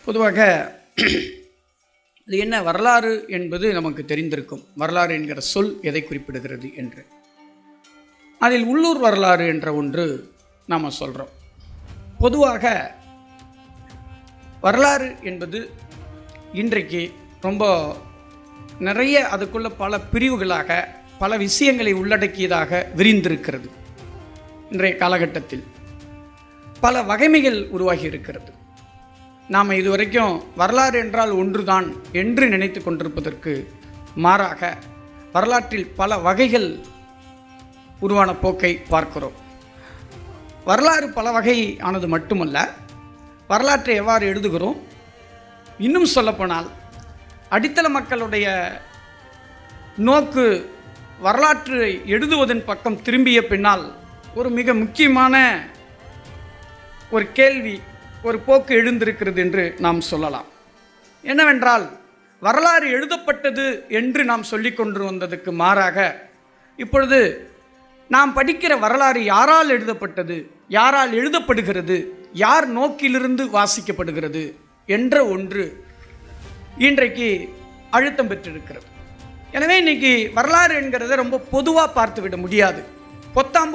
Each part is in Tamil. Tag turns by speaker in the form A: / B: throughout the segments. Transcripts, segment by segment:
A: பொதுவாக அது என்ன வரலாறு என்பது நமக்கு தெரிந்திருக்கும். வரலாறு என்கிற சொல் எதை குறிப்பிடுகிறது என்று. அதில் உள்ளூர் வரலாறு என்ற ஒன்று நாம் சொல்கிறோம். பொதுவாக வரலாறு என்பது இன்றைக்கு ரொம்ப நிறைய அதுக்குள்ள பல பிரிவுகளாக பல விஷயங்களை உள்ளடக்கியதாக விரிந்திருக்கிறது. இன்றைய காலகட்டத்தில் பல வகைமைகள் உருவாகி இருக்கிறது. நாம் இதுவரைக்கும் வரலாறு என்றால் ஒன்றுதான் என்று நினைத்து கொண்டிருப்பதற்கு மாறாக வரலாற்றில் பல வகைகள் உருவான போக்கை பார்க்கிறோம். வரலாறு பல வகை ஆனது மட்டுமல்ல, வரலாற்றை எவ்வாறு எழுதுகிறோம், இன்னும் சொல்லப்போனால் அடித்தள மக்களுடைய நோக்கு வரலாற்றை எழுதுவதன் பக்கம் திரும்பிய பின்னால் ஒரு மிக முக்கியமான ஒரு கேள்வி, ஒரு போக்கு எழுந்திருக்கிறது என்று நாம் சொல்லலாம். என்னவென்றால், வரலாறு எழுதப்பட்டது என்று நாம் சொல்லிக் கொண்டு வந்ததுக்கு மாறாக இப்பொழுது நாம் படிக்கிற வரலாறு யாரால் எழுதப்பட்டது, யாரால் எழுதப்படுகிறது, யார் நோக்கிலிருந்து வாசிக்கப்படுகிறது என்ற ஒன்று இன்றைக்கு அழுத்தம் பெற்றிருக்கிறது. எனவே இன்றைக்கி வரலாறு என்கிறத ரொம்ப பொதுவாக பார்த்துவிட முடியாது.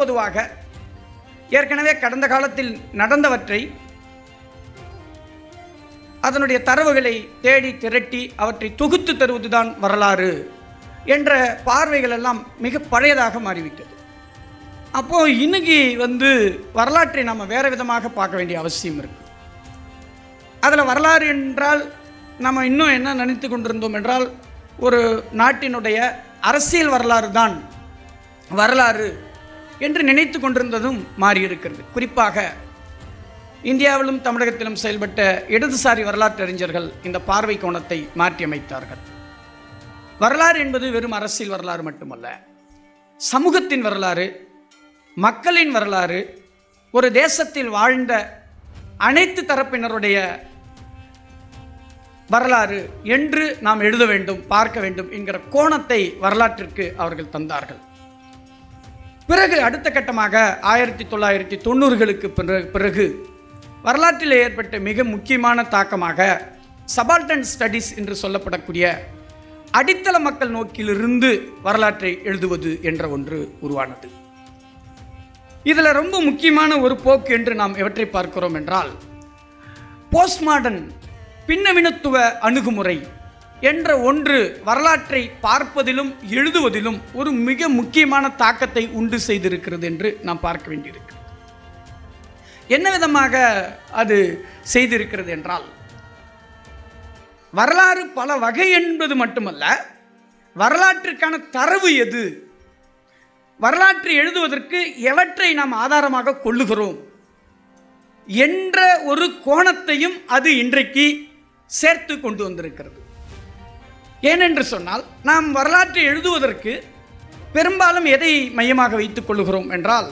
A: பொதுவாக ஏற்கனவே கடந்த காலத்தில் நடந்தவற்றை, அதனுடைய தரவுகளை தேடி திரட்டி அவற்றை தொகுத்து தருவதுதான் வரலாறு என்ற பார்வைகள் எல்லாம் மிக பழையதாக மாறிவிட்டது. அப்போது இன்னைக்கு வரலாற்றை நாம் வேறு விதமாக பார்க்க வேண்டிய அவசியம் இருக்குது. அதில் வரலாறு என்றால் நம்ம இன்னும் என்ன நினைத்து கொண்டிருந்தோம் என்றால், ஒரு நாட்டினுடைய அரசியல் வரலாறு தான் வரலாறு என்று நினைத்து கொண்டிருந்ததும் மாறியிருக்கிறது. குறிப்பாக இந்தியாவிலும் தமிழகத்திலும் செயல்பட்ட இடதுசாரி வரலாற்று அறிஞர்கள் இந்த பார்வை கோணத்தை மாற்றியமைத்தார்கள். வரலாறு என்பது வெறும் அரசியல் வரலாறு மட்டுமல்ல, சமூகத்தின் வரலாறு, மக்களின் வரலாறு, ஒரு தேசத்தில் வாழ்ந்த அனைத்து தரப்பினருடைய வரலாறு என்று நாம் எழுத வேண்டும், பார்க்க வேண்டும் என்கிற கோணத்தை வரலாற்றிற்கு அவர்கள் தந்தார்கள். பிறகு அடுத்த கட்டமாக 1990களுக்கு பிறகு வரலாற்றில் ஏற்பட்ட மிக முக்கியமான தாக்கமாக சபால்டன் ஸ்டடீஸ் என்று சொல்லப்படக்கூடிய அடித்தள மக்கள் நோக்கிலிருந்து வரலாற்றை எழுதுவது என்ற ஒன்று உருவானது. இதில் ரொம்ப முக்கியமான ஒரு போக்கு என்று நாம் எவற்றை பார்க்கிறோம் என்றால், போஸ்ட் மாடர்ன் பின்னவீனத்துவ அணுகுமுறை என்ற ஒன்று வரலாற்றை பார்ப்பதிலும் எழுதுவதிலும் ஒரு மிக முக்கியமான தாக்கத்தை உண்டு செய்திருக்கிறது என்று நாம் பார்க்க வேண்டியிருக்கு. என்ன விதமாக அது செய்திருக்கிறது என்றால், வரலாறு பல வகை என்பது மட்டுமல்ல, வரலாற்றுக்கான தரவு எது, வரலாற்றை எழுதுவதற்கு எவற்றை நாம் ஆதாரமாக கொள்ளுகிறோம் என்ற ஒரு கோணத்தையும் அது இன்றைக்கு சேர்த்து கொண்டு வந்திருக்கிறது. ஏனென்று சொன்னால், நாம் வரலாற்றை எழுதுவதற்கு பெரும்பாலும் எதை மையமாக வைத்துக் கொள்ளுகிறோம் என்றால்,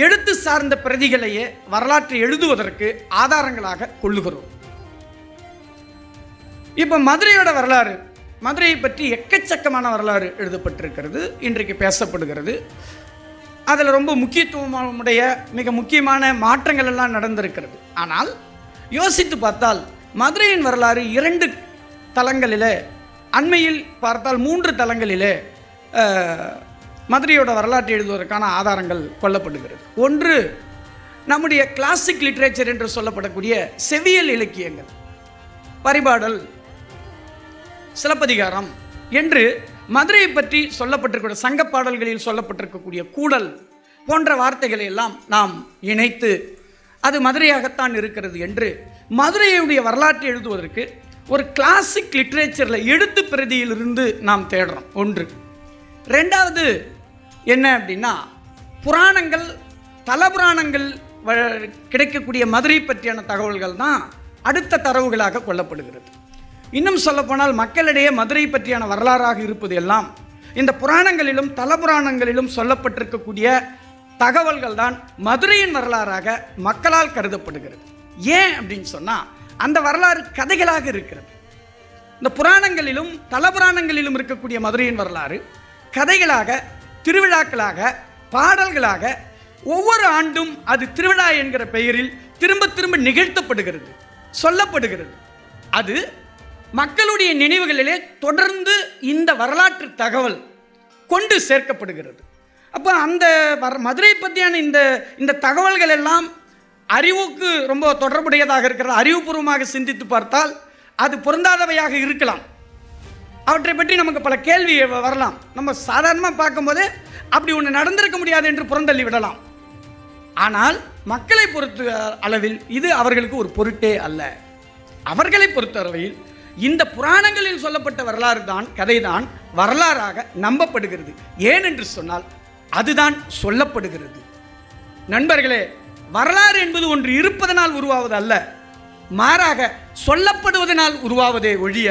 A: எழுத்து சார்ந்த பிரதிகளையே வரலாற்றை எழுதுவதற்கு ஆதாரங்களாக கொள்ளுகிறோம். இப்போ மதுரையோட வரலாறு, மதுரையை பற்றி எக்கச்சக்கமான வரலாறு எழுதப்பட்டிருக்கிறது, இன்றைக்கு பேசப்படுகிறது. அதில் ரொம்ப முக்கியத்துவமுடைய மிக முக்கியமான மாற்றங்கள் எல்லாம் நடந்திருக்கிறது. ஆனால் யோசித்து பார்த்தால் மதுரையின் வரலாறு 2 தளங்களிலே, அண்மையில் பார்த்தால் 3 தளங்களிலே மதுரையோட வரலாற்றை எழுதுவதற்கான ஆதாரங்கள் கொள்ளப்படுகிறது. ஒன்று, நம்முடைய கிளாசிக் லிட்ரேச்சர் என்று சொல்லப்படக்கூடிய செவியல் இலக்கியங்கள், பரிபாடல், சிலப்பதிகாரம் என்று மதுரையை பற்றி சொல்லப்பட்டிருக்கிற சங்க பாடல்களில் சொல்லப்பட்டிருக்கக்கூடிய கூடல் போன்ற வார்த்தைகளை எல்லாம் நாம் இணைத்து அது மதுரையாகத்தான் இருக்கிறது என்று மதுரையுடைய வரலாற்றை எழுதுவதற்கு ஒரு கிளாசிக் லிட்ரேச்சரில் எழுத்து பிரதியிலிருந்து நாம் தேடுறோம். ஒன்று. ரெண்டாவது என்ன அப்படின்னா, புராணங்கள், தலபுராணங்கள் கிடைக்கக்கூடிய மதுரை பற்றியான தகவல்கள் தான் அடுத்த தரவுகளாக கொள்ளப்படுகிறது. இன்னும் சொல்லப்போனால் மக்களிடையே மதுரை பற்றியான வரலாறாக இருப்பது எல்லாம் இந்த புராணங்களிலும் தலபுராணங்களிலும் சொல்லப்பட்டிருக்கக்கூடிய தகவல்கள் தான் மதுரையின் வரலாறாக மக்களால் கருதப்படுகிறது. ஏன் அப்படின்னு சொன்னால், அந்த வரலாறு கதைகளாக இருக்கிறது. இந்த புராணங்களிலும் தலபுராணங்களிலும் இருக்கக்கூடிய மதுரையின் வரலாறு கதைகளாக, திருவிழாக்களாக, பாடல்களாக ஒவ்வொரு ஆண்டும் அது திருவிழா என்கிற பெயரில் திரும்ப திரும்ப நிகழ்த்தப்படுகிறது, சொல்லப்படுகிறது. அது மக்களுடைய நினைவுகளிலே தொடர்ந்து இந்த வரலாற்று தகவல் கொண்டு சேர்க்கப்படுகிறது. அப்போ அந்த மதுரை பற்றியான இந்த தகவல்கள் எல்லாம் அறிவுக்கு ரொம்ப தொடர்புடையதாக இருக்கிறது. அறிவுபூர்வமாக சிந்தித்து பார்த்தால் அது பொருந்தாதவையாக இருக்கலாம். அவற்றை பற்றி நமக்கு பல கேள்வி வரலாம். நம்ம சாதாரணமாக பார்க்கும்போது அப்படி ஒன்று நடந்திருக்க முடியாது என்று புறந்தள்ளி விடலாம். ஆனால் மக்களை பொறுத்த அளவில் இது அவர்களுக்கு ஒரு பொருட்டே அல்ல. அவர்களை பொறுத்தளவில் இந்த புராணங்களில் சொல்லப்பட்ட வரலாறு தான், கதை தான் வரலாறாக நம்பப்படுகிறது. ஏன் என்று சொன்னால் அதுதான் சொல்லப்படுகிறது. நண்பர்களே, வரலாறு என்பது ஒன்று இருப்பதனால் உருவாவது அல்ல, மாறாக சொல்லப்படுவதனால் உருவாவதே ஒழிய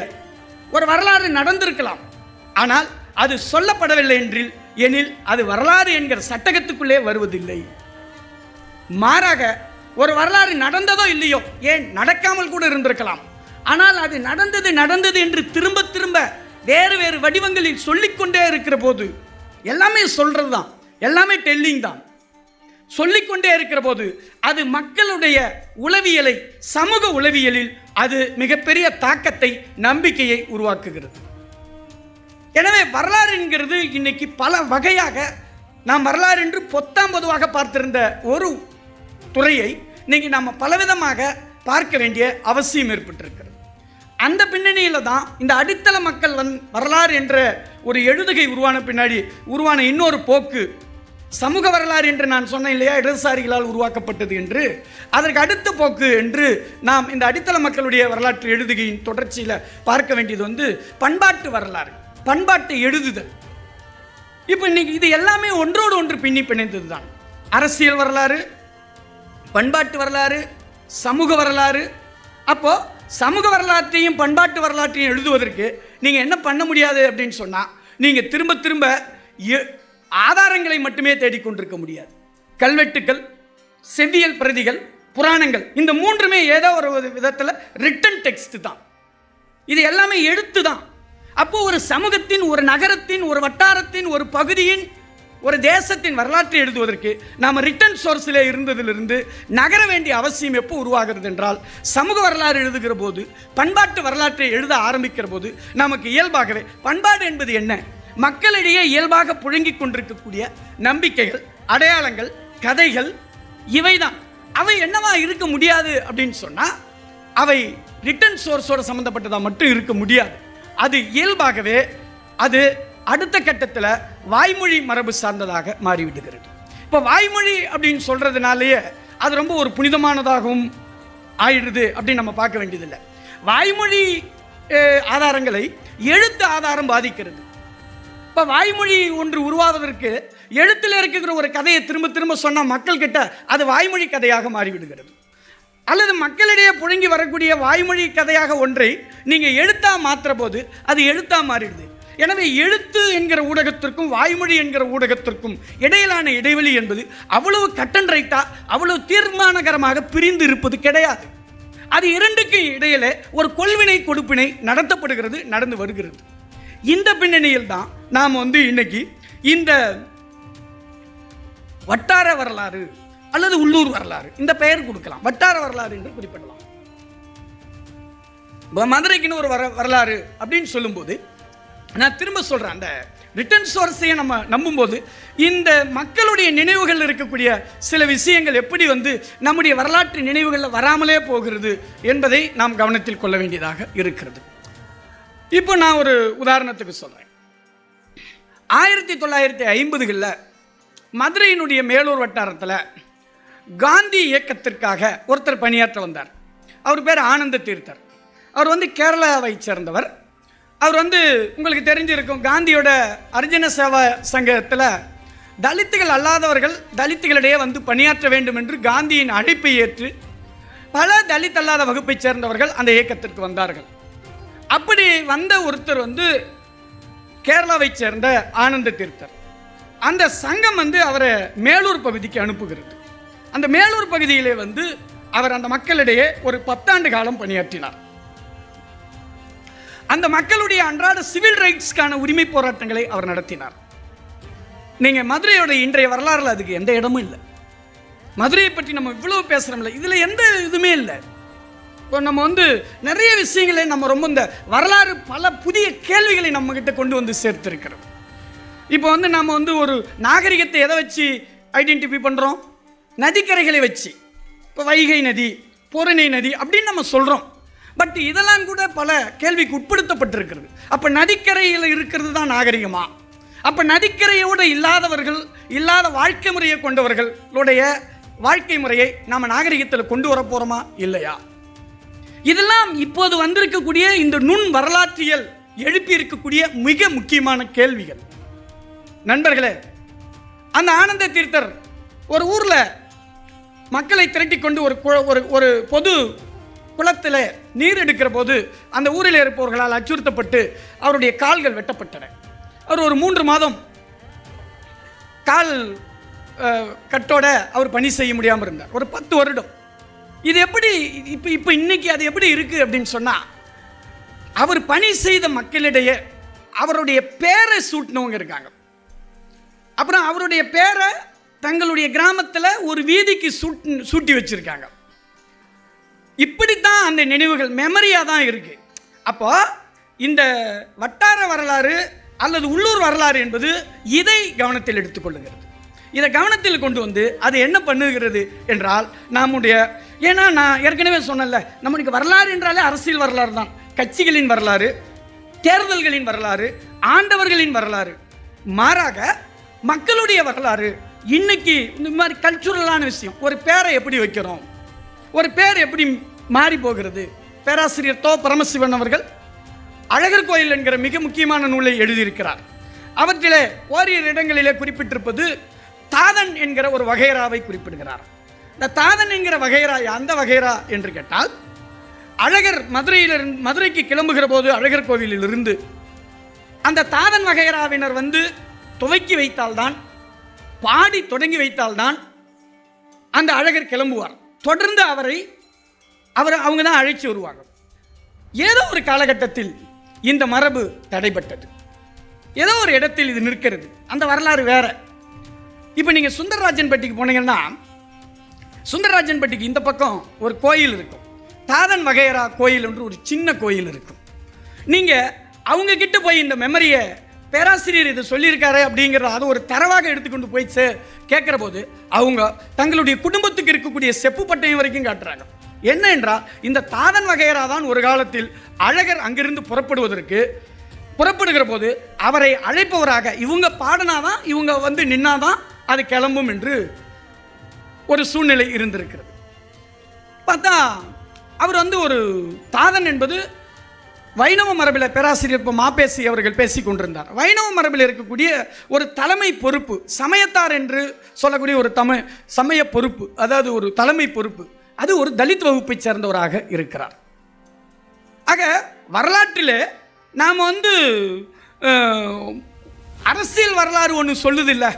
A: ஒரு வரலாறு நடந்திருக்கலாம், ஆனால் அது சொல்லப்படவில்லை எனில் அது வரலாறு என்கிற சட்டகத்துக்குள்ளே வருவதில்லை. மாறாக ஒரு வரலாறு நடந்ததோ இல்லையோ, ஏன் நடக்காமல் கூட இருந்திருக்கலாம், ஆனால் அது நடந்தது என்று திரும்ப திரும்ப வேறு வேறு வடிவங்களில் சொல்லிக்கொண்டே இருக்கிற போது, எல்லாமே சொல்றது தான், எல்லாமே டெல்லிங் தான், சொல்லிக்கொண்டே இருக்கிற போது அது மக்களுடைய உளவியலை, சமூக உளவியலில் அது மிகப்பெரிய தாக்கத்தை, நம்பிக்கையை உருவாக்குகிறது. எனவே வரலாறு என்கிறது இன்னைக்கு பல வகையாக நாம் வரலாறு என்று பொத்தாம் பொதுவாக பார்த்திருந்த ஒரு துறையை இன்னைக்கு நாம் பலவிதமாக பார்க்க வேண்டிய அவசியம் ஏற்பட்டிருக்கிறது. அந்த பின்னணியில் தான் இந்த அடித்தள மக்கள் வரலாறு என்ற ஒரு எழுதுகை உருவான பின்னாடி உருவான இன்னொரு போக்கு சமூக வரலாறு என்று நான் சொன்னேன் இல்லையா, இடதுசாரிகளால் உருவாக்கப்பட்டது என்று. அதற்கு அடுத்த போக்கு என்று நாம் இந்த அடித்தள மக்களுடைய வரலாற்று எழுதுகையின் தொடர்ச்சியில் பார்க்க வேண்டியது பண்பாட்டு வரலாறு, பண்பாட்டை எழுதுதல். இப்போ இன்னைக்கு இது எல்லாமே ஒன்றோடு ஒன்று பின்னி பிணைந்தது தான். அரசியல் வரலாறு, பண்பாட்டு வரலாறு, சமூக வரலாறு. அப்போ சமூக வரலாற்றையும் பண்பாட்டு வரலாற்றையும் எழுதுவதற்கு நீங்கள் என்ன பண்ண முடியாது அப்படின்னு சொன்னால், நீங்கள் திரும்ப திரும்ப ஆதாரங்களை மட்டுமே தேடிக்கொண்டிருக்க முடியாது. கல்வெட்டுக்கள், செவ்வியல் பிரதிகள், புராணங்கள், இந்த மூன்றுமே ஏதோ ஒரு விதத்தில் ரிட்டன் டெக்ஸ்ட் தான். இது எல்லாமே எழுத்து தான். அப்போ ஒரு சமூகத்தின், ஒரு நகரத்தின், ஒரு வட்டாரத்தின், ஒரு பகுதியின், ஒரு தேசத்தின் வரலாற்றை எழுதுவதற்கு நாம் ரிட்டன் சோர்ஸில் இருந்ததிலிருந்து நகர வேண்டிய அவசியம் எப்போ உருவாகிறது என்றால், சமூக வரலாறு எழுதுகிற போது, பண்பாட்டு வரலாற்றை எழுத ஆரம்பிக்கிற போது நமக்கு இயல்பாகவே பண்பாடு என்பது என்ன, மக்களிடையே இயல்பாக புழங்கிக் கொண்டிருக்கக்கூடிய நம்பிக்கைகள், அடையாளங்கள், கதைகள், இவைதான். அவை என்னவா இருக்க முடியாது அப்படின்னு சொன்னால், அவை ரிட்டன் சோர்ஸோடு சம்மந்தப்பட்டதாக மட்டும் இருக்க முடியாது. அது இயல்பாகவே அது அடுத்த கட்டத்தில் வாய்மொழி மரபு சார்ந்ததாக மாறிவிடுகிறது. இப்போ வாய்மொழி அப்படின்னு சொல்கிறதுனாலேயே அது ரொம்ப ஒரு புனிதமானதாகவும் ஆயிடுது அப்படின்னு நம்ம பார்க்க வேண்டியதில்லை. வாய்மொழி ஆதாரங்களை எழுத்து ஆதாரம் பாதிக்கிறது. இப்போ வாய்மொழி ஒன்று உருவாவதற்கு எழுத்தில் இருக்கிற ஒரு கதையை திரும்ப திரும்ப சொன்னால் மக்கள் கிட்ட அது வாய்மொழி கதையாக மாறிவிடுகிறது. அல்லது மக்களிடையே புழங்கி வரக்கூடிய வாய்மொழி கதையாக ஒன்றை நீங்கள் எழுத்தாக மாற்றுற போது அது எழுத்தாக மாறிடுது. எனவே எழுத்து என்கிற ஊடகத்திற்கும் வாய்மொழி என்கிற ஊடகத்திற்கும் இடையிலான இடைவெளி என்பது அவ்வளவு கட்டன் ரைட்டாக, அவ்வளவு தீர்மானகரமாக பிரிந்து இருப்பது கிடையாது. அது இரண்டுக்கு இடையிலே ஒரு கொள்வினை கொடுப்பினை நடத்தப்படுகிறது, நடந்து வருகிறது. இந்த பின்னணியில் தான் நாம் இன்னைக்கு இந்த வட்டார வரலாறு அல்லது உள்ளூர் வரலாறு, இந்த பெயர் கொடுக்கலாம், வட்டார வரலாறு என்று குறிப்பிடலாம். மதுரைக்குன்னு ஒரு வரலாறு அப்படின்னு சொல்லும்போது, நான் திரும்ப சொல்கிறேன், அந்த ரிட்டன் சோர்ஸையை நம்ம நம்பும்போது இந்த மக்களுடைய நினைவுகள் இருக்கக்கூடிய சில விஷயங்கள் எப்படி நம்முடைய வரலாற்று நினைவுகளில் வராமலே போகிறது என்பதை நாம் கவனத்தில் கொள்ள வேண்டியதாக இருக்கிறது. இப்போ நான் ஒரு உதாரணத்துக்கு சொல்கிறேன். 1950களில் மதுரையினுடைய மேலூர் வட்டாரத்தில் காந்தி இயக்கத்திற்காக ஒருத்தர் பணியாற்ற வந்தார். அவர் பேர் ஆனந்த தீர்த்தர். அவர் கேரளாவை சேர்ந்தவர். அவர் உங்களுக்கு தெரிஞ்சிருக்கும், காந்தியோட அர்ஜுன சேவா சங்கத்தில் தலித்துகள் அல்லாதவர்கள் தலித்துகளிடையே பணியாற்ற வேண்டும் என்று காந்தியின் அழைப்பை ஏற்று பல தலித் அல்லாத வகுப்பை சேர்ந்தவர்கள் அந்த இயக்கத்திற்கு வந்தார்கள். அப்படி வந்த ஒருத்தர் கேரளாவை சேர்ந்த ஆனந்த தீர்த்தர். அந்த சங்கம் அவரை மேலூர் பகுதிக்கு அனுப்புகிறது. அந்த மேலூர் பகுதியிலே அவர் அந்த மக்களிடையே ஒரு 10 ஆண்டு காலம் பணியாற்றினார். அந்த மக்களுடைய அன்றாட சிவில் ரைட்ஸ்க்கான உரிமை போராட்டங்களை அவர் நடத்தினார். நீங்கள் மதுரையோட இன்றைய வரலாறுல அதுக்கு எந்த இடமும் இல்லை. மதுரையை பற்றி நம்ம இவ்வளவு பேசுகிறோம்ல, இதில் எந்த இதுவுமே இல்லை. இப்போ நம்ம நிறைய விஷயங்களை நம்ம ரொம்ப இந்த வரலாறு பல புதிய கேள்விகளை நம்மக்கிட்ட கொண்டு வந்து சேர்த்துருக்கிறோம். இப்போ நம்ம ஒரு நாகரிகத்தை எதை வச்சு ஐடென்டிஃபை பண்ணுறோம்? நதிக்கரைகளை வச்சு. இப்போ வைகை நதி, பொருணை நதி அப்படின்னு நம்ம சொல்கிறோம். பட் இதெல்லாம் கூட பல கேள்விக்கு உட்படுத்தப்பட்டிருக்கிறது. அப்போ நதிக்கரையில் இருக்கிறது தான் நாகரிகமா? அப்போ நதிக்கரையோடு இல்லாத வாழ்க்கை முறையை கொண்டவர்களுடைய வாழ்க்கை முறையை நாம் நாகரிகத்தில் கொண்டு வர போகிறோமா இல்லையா? இதெல்லாம் இப்போது வந்திருக்கக்கூடிய இந்த நுண் வரலாற்றியல் எழுப்பி இருக்கக்கூடிய மிக முக்கியமான கேள்விகள். நண்பர்களே, அந்த ஆனந்த தீர்த்தர் ஒரு ஊரில் மக்களை திரட்டி கொண்டு ஒரு பொது குளத்தில் நீர் எடுக்கிற போது அந்த ஊரில் இருப்பவர்களால் அச்சுறுத்தப்பட்டு அவருடைய கால்கள் வெட்டப்பட்டன. அவர் ஒரு 3 மாதம் கால் கட்டோட அவர் பணி செய்ய முடியாமல் இருந்தார். ஒரு 10 வருடம். இது எப்படி இப்போ இன்னைக்கு அது எப்படி இருக்குது அப்படின்னு சொன்னால், அவர் பணி செய்த மக்களிடையே அவருடைய பேரை சூட்டினவங்க இருக்காங்க. அப்புறம் அவருடைய பேரை தங்களுடைய கிராமத்தில் ஒரு வீதிக்கு சூட்டி வச்சிருக்காங்க. இப்படித்தான் அந்த நினைவுகள் மெமரியாக தான் இருக்கு. அப்போ இந்த வட்டார வரலாறு அல்லது உள்ளூர் வரலாறு என்பது இதை கவனத்தில் எடுத்துக்கொள்ளுகிறது. இதை கவனத்தில் கொண்டு வந்து அது என்ன பண்ணுகிறது என்றால், ஏன்னா நான் ஏற்கனவே சொன்னல, நம்மளுக்கு வரலாறு என்றாலே அரசியல் வரலாறு தான். கட்சிகளின் வரலாறு, தேர்தல்களின் வரலாறு, ஆண்டவர்களின் வரலாறு. மாறாக மக்களுடைய வரலாறு இன்னைக்கு இந்த மாதிரி கல்ச்சுரலான விஷயம். ஒரு பேரை எப்படி வைக்கிறோம், ஒரு பேர் எப்படி மாறி போகிறது. பேராசிரியர் தோ பரமசிவன் அவர்கள் அழகர் கோயில் என்கிற மிக முக்கியமான நூலை எழுதியிருக்கிறார். அவற்றிலே ஓரிரு இடங்களிலே குறிப்பிட்டிருப்பது தாதன் என்கிற ஒரு வகைராவை குறிப்பிடுகிறார். இந்த தாதன் என்கிற வகைரா அந்த வகைரா என்று கேட்டால், அழகர் மதுரைக்கு கிளம்புகிற போது அழகர் கோவிலில் இருந்து அந்த தாதன் வகைராவினர் துவக்கி வைத்தால்தான், பாடி தொடங்கி வைத்தால்தான் அந்த அழகர் கிளம்புவார். தொடர்ந்து அவங்க தான் அழைச்சி வருவாங்க. ஏதோ ஒரு காலகட்டத்தில் இந்த மரபு தடைபட்டது. ஏதோ ஒரு இடத்தில் இது நிற்கிறது. அந்த வரலாறு வேற. இப்போ நீங்கள் சுந்தரராஜன்பட்டிக்கு போனீங்கன்னா, சுந்தரராஜன்பட்டிக்கு இந்த பக்கம் ஒரு கோயில் இருக்கும். தாதன் வகைரா கோயில் என்று ஒரு சின்ன கோயில் இருக்கும். நீங்கள் அவங்க கிட்ட போய் இந்த மெமரியை, பேராசிரியர் இது சொல்லியிருக்காரு அப்படிங்கிறத அது ஒரு தரவாக எடுத்துக்கொண்டு போய் கேட்குற போது அவங்க தங்களுடைய குடும்பத்துக்கு இருக்கக்கூடிய செப்பு பட்டயம் வரைக்கும் காட்டுறாங்க. என்ன என்றால், இந்த தாதன் வகைரா தான் ஒரு காலத்தில் அழகர் அங்கிருந்து புறப்படுகிற போது அவரை அழைப்பவராக இவங்க பாடினாதான், இவங்க நின்னாதான் அது கிளம்பும் என்று ஒரு சூழ்நிலை இருந்திருக்கிறது. பார்த்தா அவர் ஒரு தாதன் என்பது வைணவ மரபில் பேராசிரியர் மாப்பேசி அவர்கள் பேசி கொண்டிருந்தார். வைணவ மரபில் இருக்கக்கூடிய ஒரு தலைமை பொறுப்பு, சமயத்தார் என்று சொல்லக்கூடிய ஒரு சமய பொறுப்பு, அதாவது ஒரு தலைமை பொறுப்பு, அது ஒரு தலித் வகுப்பை சேர்ந்தவராக இருக்கிறார். ஆக வரலாற்றில் நாம் அரசியல் வரலாறு ஒன்று சொல்லுதில்லை,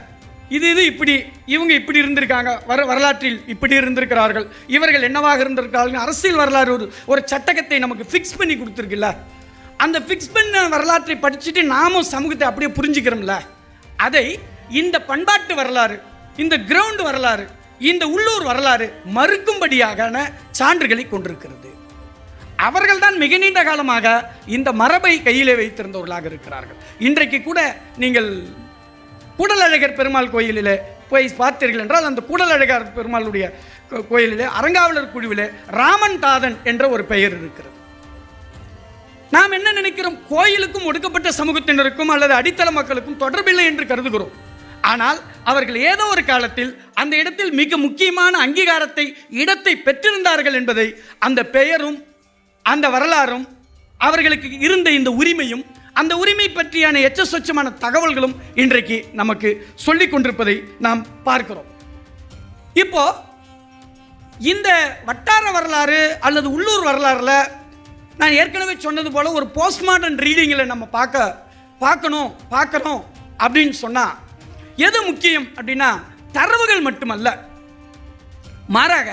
A: இது இப்படி இவங்க இப்படி இருந்திருக்காங்க, வரலாற்றில் இப்படி இருந்திருக்கிறார்கள், இவர்கள் என்னவாக இருந்திருக்கிறார்கள். அரசியல் வரலாறு ஒரு சட்டகத்தை நமக்கு ஃபிக்ஸ் பண்ணி கொடுத்துருக்குல்ல. அந்த ஃபிக்ஸ் பண்ண வரலாற்றை படிச்சுட்டு நாமும் சமூகத்தை அப்படியே புரிஞ்சுக்கிறோம்ல. அதை இந்த பண்பாட்டு வரலாறு, இந்த கிரவுண்ட் வரலாறு, இந்த உள்ளூர் வரலாறு மறுக்கும்படியாக சான்றுகளை கொண்டிருக்கிறது. அவர்கள் தான் மிக நீண்ட காலமாக இந்த மரபை கையிலே வைத்திருந்தவர்களாக இருக்கிறார்கள். இன்றைக்கு கூட நீங்கள் கூடலழகர் பெருமாள் கோயிலிலே போய் பார்த்தீர்கள் என்றால், அந்த கூடலழகர் பெருமாளுடைய கோயிலிலே அறங்காவலர் குழுவிலே ராமன் தாதன் என்ற ஒரு பெயர் இருக்கிறது. நாம் என்ன நினைக்கிறோம், கோயிலுக்கும் ஒடுக்கப்பட்ட சமூகத்தினருக்கும் அல்லது அடித்தள மக்களுக்கும் தொடர்பில்லை என்று கருதுகிறோம். ஆனால் அவர்கள் ஏதோ ஒரு காலத்தில் அந்த இடத்தில் மிக முக்கியமான அங்கீகாரத்தை, இடத்தை பெற்றிருந்தார்கள் என்பதை அந்த பெயரும் அந்த வரலாறும் அவர்களுக்கு இருந்த இந்த உரிமையும், அந்த உரிமை பற்றியான எச்சசொச்சமான தகவல்களும் இன்றைக்கு நமக்கு சொல்லிக் கொண்டிருப்பதை நாம் பார்க்கிறோம். இப்போ இந்த வட்டார வரலாறு அல்லது உள்ளூர் வரலாறுல நான் ஏற்கனவே சொன்னது போல ஒரு போஸ்ட் மாடர்ன் ரீடிங்கில் நம்ம பார்க்கணும் அப்படின்னு சொன்னால் எது முக்கியம் அப்படின்னா, தரவுகள் மட்டுமல்ல, மாறாக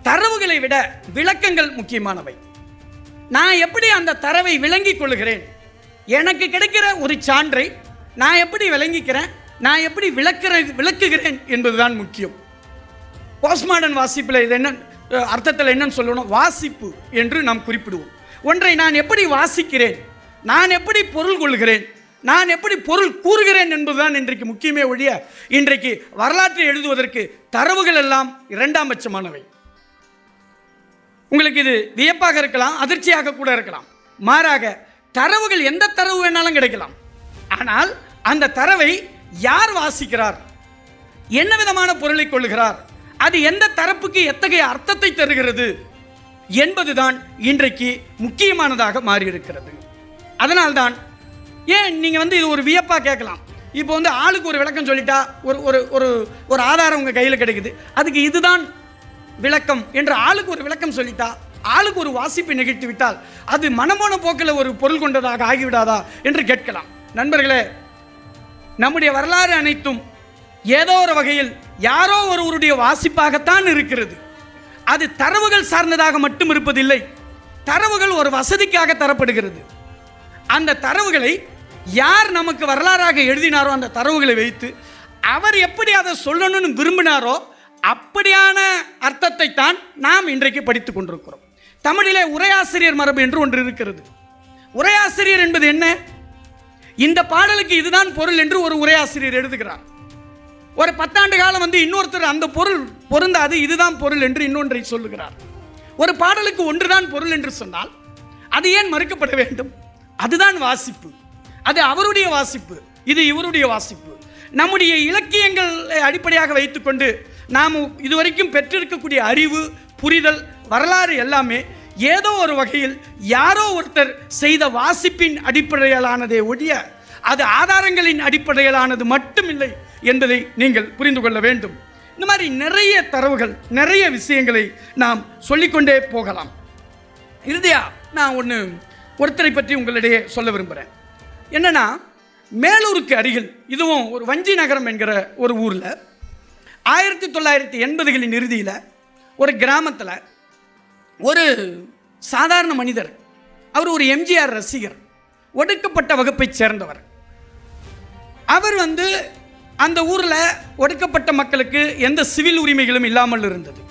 A: தரவுகளை விட விளக்கங்கள் முக்கியமானவை. நான் எப்படி அந்த தரவை விளங்கிக் கொள்கிறேன், எனக்கு கிடைக்கிற ஒரு சான்றை நான் எப்படி விளங்கிக்கிறேன், நான் எப்படி விளக்குகிறேன் என்பதுதான் முக்கியம். போஸ்ட்மார்டன் வாசிப்பில் இது என்ன அர்த்தத்தில் என்னன்னு சொல்லணும், வாசிப்பு என்று நாம் குறிப்பிடுவோம். ஒன்றை நான் எப்படி வாசிக்கிறேன், நான் எப்படி பொருள் கொள்கிறேன், நான் எப்படி பொருள் கூறுகிறேன் என்பதுதான் இன்றைக்கு முக்கியமே ஒழிய, இன்றைக்கு வரலாற்றை எழுதுவதற்கு தரவுகள் எல்லாம் இரண்டாம் பட்சமானவை. உங்களுக்கு இது வியப்பாக இருக்கலாம், அதிர்ச்சியாக கூட இருக்கலாம். மாறாக தரவுகள் எந்த தரவு வேணாலும் கிடைக்கலாம். ஆனால் அந்த தரவை யார் வாசிக்கிறார், என்ன விதமான பொருளை கொள்ளுகிறார், அது எந்த தரப்புக்கு எத்தகைய அர்த்தத்தை தருகிறது என்பதுதான் இன்றைக்கு முக்கியமானதாக மாறியிருக்கிறது. அதனால்தான் ஏன் நீங்கள் இது ஒரு வியப்பாக கேட்கலாம். இப்போ ஆளுக்கு ஒரு விளக்கம் சொல்லிட்டா ஒரு ஒரு ஒரு ஒரு ஆதாரம் உங்கள் கையில் கிடைக்குது, அதுக்கு இதுதான் விளக்கம் என்று ஆளுக்கு ஒரு விளக்கம் சொல்லிட்டா, ஆளுக்கு ஒரு வாசிப்பை நிகழ்த்தி விட்டால் அது மனமான போக்கில் ஒரு பொருள் கொண்டதாக ஆகிவிடாதா என்று கேட்கலாம். நண்பர்களே, நம்முடைய வரலாறு அனைத்தும் ஏதோ ஒரு வகையில் யாரோ ஒருவருடைய வாசிப்பாகத்தான் இருக்கிறது. அது தரவுகள் சார்ந்ததாக மட்டும் இருப்பதில்லை. தரவுகள் ஒரு வசதிக்காக தரப்படுகிறது. அந்த தரவுகளை யார் நமக்கு வரலாறாக எழுதினாரோ அந்த தரவுகளை வைத்து அவர் எப்படி அதை சொல்லணும்னு விரும்பினாரோ அப்படியான அர்த்தத்தை தான் நாம் இன்றைக்கு படித்துக் கொண்டிருக்கிறோம். தமிழிலே உரையாசிரியர் மரபு என்று ஒன்று இருக்கிறது. உரையாசிரியர் என்பது என்ன? இந்த பாடலுக்கு இதுதான் பொருள் என்று ஒரு உரையாசிரியர் எழுதுகிறார். ஒரு 10 ஆண்டு காலம் இன்னொருத்தர் அந்த பொருள் பொருந்தாது, இதுதான் பொருள் என்று இன்னொன்றை சொல்லுகிறார். ஒரு பாடலுக்கு ஒன்றுதான் பொருள் என்று சொன்னால் அது ஏன் மறுக்கப்பட வேண்டும்? அதுதான் வாசிப்பு. அது அவருடைய வாசிப்பு, இது இவருடைய வாசிப்பு. நம்முடைய இலக்கியங்களை அடிப்படையாக வைத்துக்கொண்டு நாம் இதுவரைக்கும் பெற்றிருக்கக்கூடிய அறிவு, புரிதல், வரலாறு எல்லாமே ஏதோ ஒரு வகையில் யாரோ ஒருத்தர் செய்த வாசிப்பின் அடிப்படையிலானதே ஒழிய அது ஆதாரங்களின் அடிப்படையிலானது மட்டுமில்லை என்பதை நீங்கள் புரிந்து கொள்ள வேண்டும். இந்த மாதிரி நிறைய தரவுகள், நிறைய விஷயங்களை நாம் சொல்லிக்கொண்டே போகலாம். இறுதியா நான் ஒருத்தரை பற்றி உங்களிடையே சொல்ல விரும்புகிறேன். என்னன்னா, மேலூருக்கு அருகில், இதுவும் ஒரு வஞ்சி நகரம் என்கிற ஒரு ஊரில் 1980களின் இறுதியில் ஒரு கிராமத்தில் ஒரு சாதாரண மனிதர், அவர் ஒரு எம்ஜிஆர் ரசிகர், ஒடுக்கப்பட்ட வகுப்பைச் சேர்ந்தவர். அவர் அந்த ஊரில் ஒடுக்கப்பட்ட மக்களுக்கு எந்த சிவில் உரிமைகளும் இல்லாமல் இருந்தது.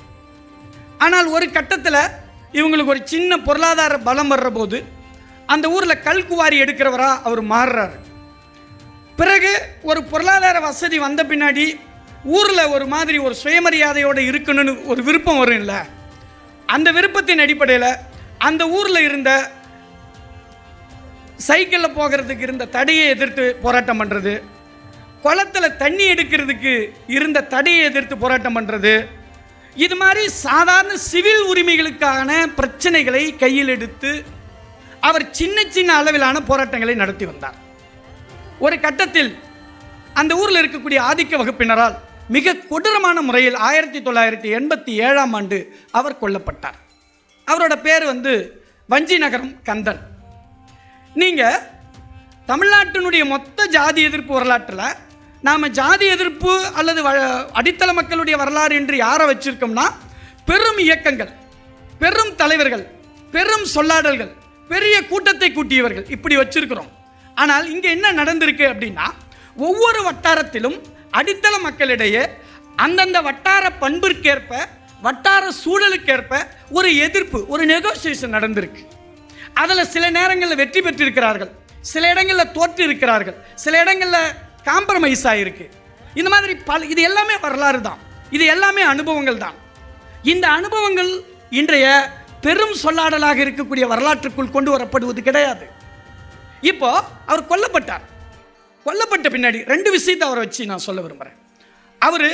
A: ஆனால் ஒரு கட்டத்தில் இவங்களுக்கு ஒரு சின்ன பொருளாதார பலம் வர்ற போது அந்த ஊரில் கல்குவாரி எடுக்கிறவரா அவர் மாறுறார். பிறகு ஒரு பொருளாதார வசதி வந்த பின்னாடி ஊரில் ஒரு மாதிரி ஒரு சுயமரியாதையோடு இருக்கணும்னு ஒரு விருப்பம் வரும் இல்லை, அந்த விருப்பத்தின் அடிப்படையில் அந்த ஊரில் இருந்த சைக்கிளில் போகிறதுக்கு இருந்த தடையை எதிர்த்து போராட்டம் பண்ணுறது, குளத்தில் தண்ணி எடுக்கிறதுக்கு இருந்த தடையை எதிர்த்து போராட்டம் பண்ணுறது, இது மாதிரி சாதாரண சிவில் உரிமைகளுக்கான பிரச்சனைகளை கையில் எடுத்து அவர் சின்ன சின்ன அளவிலான போராட்டங்களை நடத்தி வந்தார். ஒரு கட்டத்தில் அந்த ஊரில் இருக்கக்கூடிய ஆதிக்க வகுப்பினரால் மிக கொடூரமான முறையில் 1987ஆம் ஆண்டு அவர் கொல்லப்பட்டார். அவரோட பேர் வஞ்சி நகரம் கந்தன். நீங்கள் தமிழ்நாட்டினுடைய மொத்த ஜாதி எதிர்ப்பு வரலாற்றில் நாம் ஜாதி எதிர்ப்பு அல்லது அடித்தள மக்களுடைய வரலாறு என்று யாரை வச்சிருக்கோம்னா, பெரும் இயக்கங்கள், பெரும் தலைவர்கள், பெரும் சொல்லாடல்கள், பெரிய கூட்டத்தை கூட்டியவர்கள், இப்படி வச்சிருக்கிறோம். ஆனால் இங்கே என்ன நடந்திருக்கு அப்படின்னா, ஒவ்வொரு வட்டாரத்திலும் அடித்தள மக்களிடையே அந்தந்த வட்டார பண்பிற்கேற்ப, வட்டார சூழலுக்கேற்ப ஒரு எதிர்ப்பு, ஒரு நெகோசியேஷன் நடந்திருக்கு. அதில் சில நேரங்களில் வெற்றி பெற்றிருக்கிறார்கள், சில இடங்களில் தோற்று இருக்கிறார்கள், சில இடங்களில் காம்ப்ரமைஸ் ஆகிருக்கு. இந்த மாதிரி இது எல்லாமே வரலாறு தான், இது எல்லாமே அனுபவங்கள் தான். இந்த அனுபவங்கள் இன்றைய பெரும் சொல்லாடலாக இருக்கக்கூடிய வரலாற்றுக்குள் கொண்டு வரப்படுவது கிடையாது. இப்போ அவர் கொல்லப்பட்டார். கொல்லப்பட்ட பின்னாடி 2 விஷயத்தை அவரை வச்சு நான் சொல்ல விரும்புகிறேன். அவர்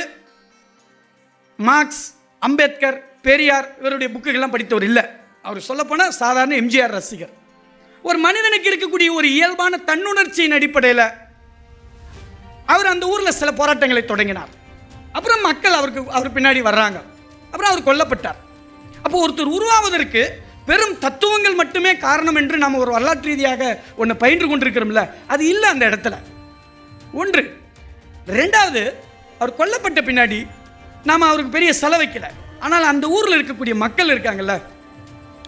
A: மார்க்ஸ், அம்பேத்கர், பெரியார் இவருடைய புக்குகள்லாம் படித்தவர் இல்லை. அவர் சொல்லப்போனால் சாதாரண எம்ஜிஆர் ரசிகர். ஒரு மனிதனுக்கு இருக்கக்கூடிய ஒரு இயல்பான தன்னுணர்ச்சியின் அடிப்படையில் அவர் அந்த ஊரில் சில போராட்டங்களை தொடங்கினார். அப்புறம் மக்கள் அவர் பின்னாடி வர்றாங்க. அப்புறம் அவர் கொல்லப்பட்டார். அப்போ ஒருத்தர் உருவாவதற்கு வெறும் தத்துவங்கள் மட்டுமே காரணம் என்று நாம் ஒரு வரலாற்று ரீதியாக ஒன்று பயின்று கொண்டிருக்கிறோம்ல, அது இல்லை அந்த இடத்துல. ஒன்று. 2வது, அவர் கொல்லப்பட்ட பின்னாடி நாம் அவருக்கு பெரிய செலவைக்கல. ஆனால் அந்த ஊரில் இருக்கக்கூடிய மக்கள் இருக்காங்கல்ல,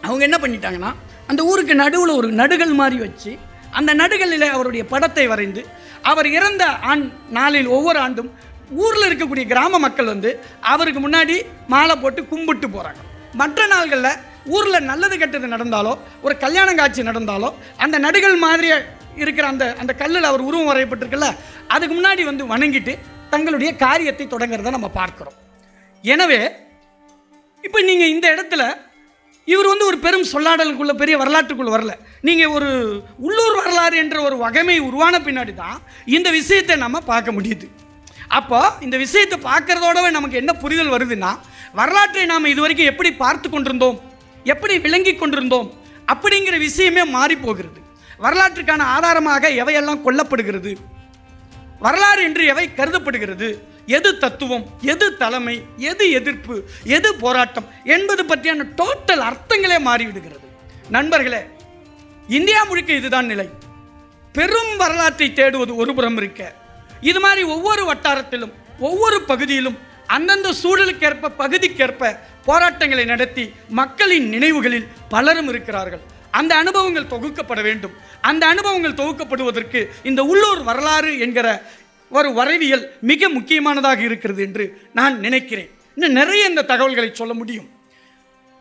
A: அவங்க என்ன பண்ணிட்டாங்கன்னா, அந்த ஊருக்கு நடுவில் ஒரு நடுகள் மாதிரி வச்சு அந்த நடுகளில் அவருடைய படத்தை வரைந்து அவர் இறந்த நாளில் ஒவ்வொரு ஆண்டும் ஊரில் இருக்கக்கூடிய கிராம மக்கள் அவருக்கு முன்னாடி மாலை போட்டு கும்பிட்டு போகிறாங்க. மற்ற நாள்களில் ஊரில் நல்லது கெட்டது நடந்தாலோ ஒரு கல்யாண காட்சி நடந்தாலோ அந்த நடுகள் மாதிரியே இருக்கிற அந்த கல்லில் அவர் உருவம் வரையப்பட்டிருக்குல்ல, அதுக்கு முன்னாடி வந்து வணங்கிட்டு தங்களுடைய காரியத்தை தொடங்குறத நம்ம பார்க்குறோம். எனவே இப்போ நீங்கள் இந்த இடத்துல இவர் வந்து ஒரு பெரும் சொல்லாடலுக்குள்ள பெரிய வரலாற்றுக்குள்ள வரல. நீங்கள் ஒரு உள்ளூர் வரலாறு என்ற ஒரு வகைமை உருவான பின்னாடி தான் இந்த விஷயத்தை நம்ம பார்க்க முடியுது. அப்போ இந்த விஷயத்தை பார்க்கறதோடவே நமக்கு என்ன புரிதல் வருதுன்னா, வரலாற்றை நாம் இதுவரைக்கும் எப்படி பார்த்து கொண்டிருந்தோம், எப்படி விளங்கி கொண்டிருந்தோம் அப்படிங்கிற விஷயமே மாறி போகிறது. வரலாற்றுக்கான ஆதாரமாக எவையெல்லாம் கொல்லப்படுகிறது, வரலாறு என்று எவை கருதப்படுகிறது, எது தத்துவம், எது தலைமை, எது எதிர்ப்பு, எது போராட்டம் என்பது பற்றியான டோட்டல் அர்த்தங்களே மாறிவிடுகிறது. நண்பர்களே, இந்தியா முழுக்க இதுதான் நிலை. பெரும் வரலாற்றை தேடுவது ஒரு புறம் இருக்க, இது மாதிரி ஒவ்வொரு வட்டாரத்திலும் ஒவ்வொரு பகுதியிலும் அந்தந்த சூழலுக்கேற்ப பகுதிக்கேற்ப போராட்டங்களை நடத்தி மக்களின் நினைவுகளில் பலரும் இருக்கிறார்கள். அந்த அனுபவங்கள் தொகுக்கப்பட வேண்டும். அந்த அனுபவங்கள் தொகுக்கப்படுவதற்கு இந்த உள்ளூர் வரலாறு என்கிற ஒரு வரைவியல் மிக முக்கியமானதாக இருக்கிறது என்று நான் நினைக்கிறேன். இன்னும் நிறைய இந்த தகவல்களை சொல்ல முடியும்.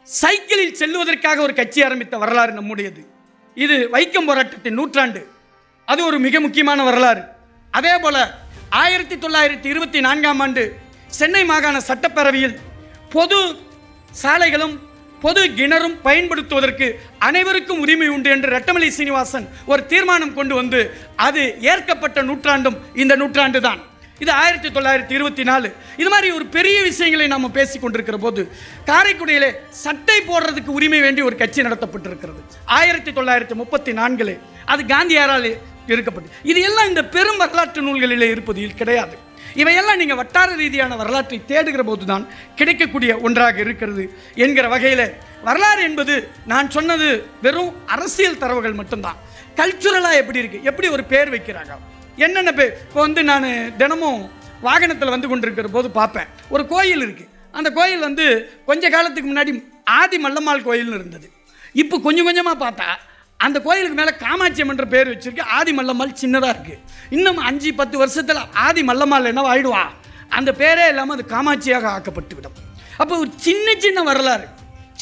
A: சைக்கிளில் செல்வதற்காக ஒரு கட்சி ஆரம்பித்த வரலாறு நம்முடையது. இது வைக்கம் போராட்டத்தின் நூற்றாண்டு. அது ஒரு மிக முக்கியமான வரலாறு. அதே போல 1924ஆம் ஆண்டு சென்னை மாகாண சட்டப்பேரவையில் பொது சாலைகளும் பொது கிணறும் பயன்படுத்துவதற்கு அனைவருக்கும் உரிமை உண்டு என்று ரெட்டமலை சீனிவாசன் ஒரு தீர்மானம் கொண்டு வந்து அது ஏற்கப்பட்ட நூற்றாண்டும் இந்த நூற்றாண்டு தான். இது 1924. இது மாதிரி ஒரு பெரிய விஷயங்களை நாம் பேசி கொண்டிருக்கிற போது காரைக்குடியிலே சட்டை போடுறதுக்கு உரிமை வேண்டி ஒரு கட்சி நடத்தப்பட்டிருக்கிறது 1934. அது காந்தியாரால் இருக்கப்பட்டு, இது எல்லாம் இந்த பெரும் வரலாற்று நூல்களிலே இருப்பதில் கிடையாது. இவையெல்லாம் நீங்கள் வட்டார ரீதியான வரலாற்றை தேடுகிற போது தான் கிடைக்கக்கூடிய ஒன்றாக இருக்கிறது என்கிற வகையில் வரலாறு என்பது நான் சொன்னது வெறும் அரசியல் தரவுகள் மட்டும்தான். கல்ச்சுரலாக எப்படி இருக்குது, எப்படி ஒரு பேர் வைக்கிறாங்க, என்னென்ன பேர். இப்போ வந்து நான் தினமும் வாகனத்தில் வந்து கொண்டிருக்கிற போது பார்ப்பேன், ஒரு கோயில் இருக்குது. அந்த கோயில் வந்து கொஞ்ச காலத்துக்கு முன்னாடி ஆதி மல்லம்மாள் கோயில்னு இருந்தது. இப்போ கொஞ்சம் கொஞ்சமாக பார்த்தா அந்த கோயிலுக்கு மேலே காமாட்சி அம்மன்ற பேர் வச்சிருக்கு. ஆதி மல்லம்மாள் சின்னதாக இருக்குது. இன்னும் 5-10 வருஷத்தில் ஆதி மல்லம்மாள் என்ன ஆயிடுவா, அந்த பேரே இல்லாமல் அது காமாட்சியாக ஆக்கப்பட்டு விடும். அப்போ ஒரு சின்ன சின்ன வரலாறு,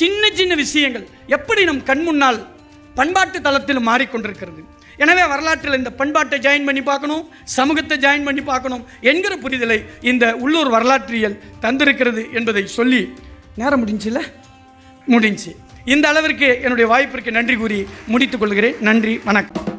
A: சின்ன சின்ன விஷயங்கள் எப்படி நம் கண் முன்னால் பண்பாட்டு தளத்தில் மாறிக்கொண்டிருக்கிறது. எனவே வரலாற்றில் இந்த பண்பாட்டை ஜாயின் பண்ணி பார்க்கணும், சமூகத்தை ஜாயின் பண்ணி பார்க்கணும் என்கிற புரிதலை இந்த உள்ளூர் வரலாற்றியல் தந்திருக்கிறது என்பதை சொல்லி நேரம் முடிஞ்சு இந்த அளவிற்கு என்னுடைய வாய்ப்பிற்கு நன்றி கூறி முடித்துக் கொள்கிறேன். நன்றி, வணக்கம்.